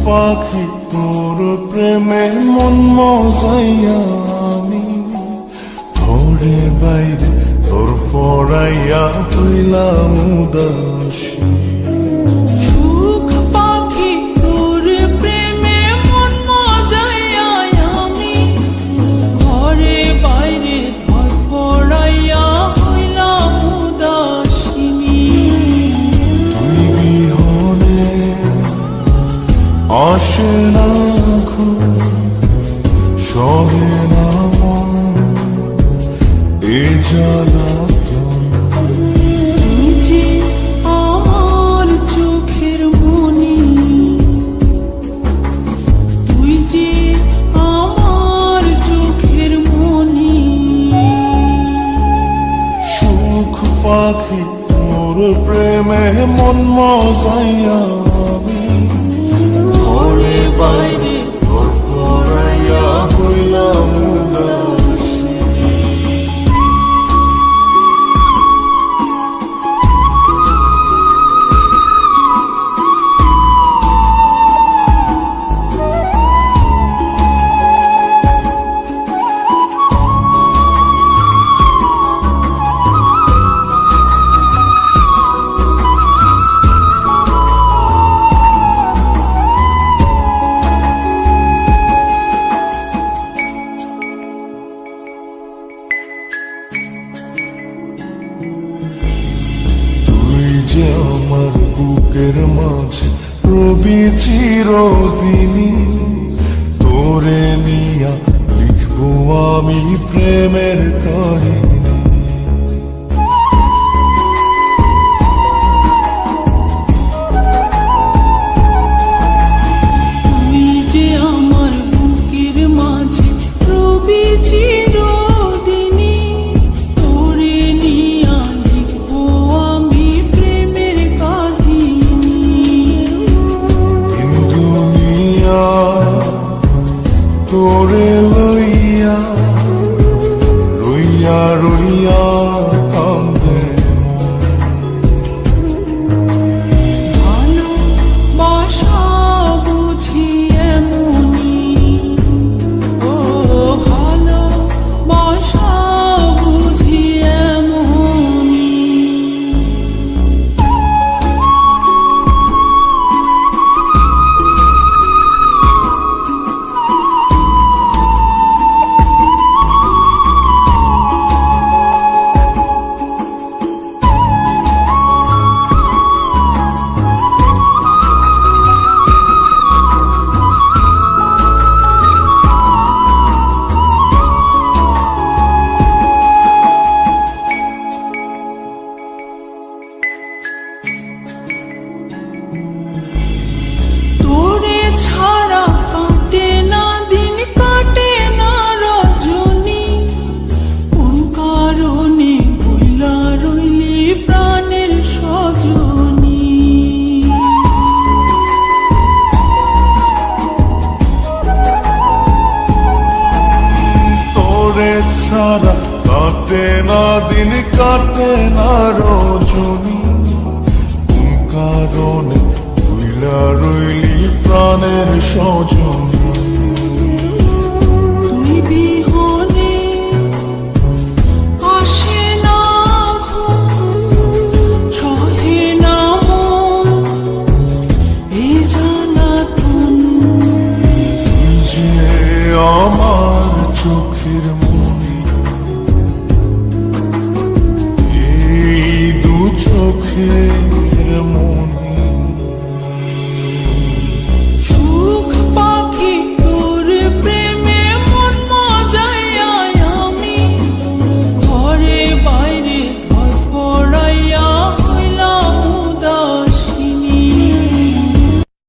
পাখি তোর প্রেমে মন মজাইয়া আমি ঘরে বাইরে তোর ফরাইয়া হইলাম উদাসী। সুখ পাখি তোর প্রেমে মন মজাইয়া আমি ঘরে বাইরে ধরফরাইয়া হইলাম উদাসিনী। তুই বিহনে আসে না ঘুম, সহে না মন এ জ্বালাতন। তুই যে আমার চোখের মনি, তুই যে আমার চোখের মনি। সুখ পাখি তোর প্রেমে মন মজাইয়া আমি ঘরে বাইরে তোর ফরাইয়া হইলাম উদাসী। যে আমার বুকের মাঝে রবি চিরদিনী, তোরে নিয়া লিখবো আমি প্রেমের কাহিনী। তুই যে আমার বুকের মাঝে রবি চিরদিনী, তোরে নিয়া লিখবো আমি প্রেমের কাহিনী। দিন দুনিয়া তোরে লইয়া রইয়া রইয়া কান্দে মন। ভালোবাসা বুঝি এমনি, ও ভালোবাসা বুঝি এমনি। তোরে ছাড়া কাটে না দিন, কাটে না রজনী। কোন কারণে ভুলা রইলি প্রাণের সজনী। তোরে ছাড়া কাটে না দিন, কাটে না রজনী। কোন কারণে ভুইলা রইলি প্রাণের সজনী। তুই বিহনে আসে না ঘুম, সহে না মন এই জ্বালাতন। তুই যে আমার চোখের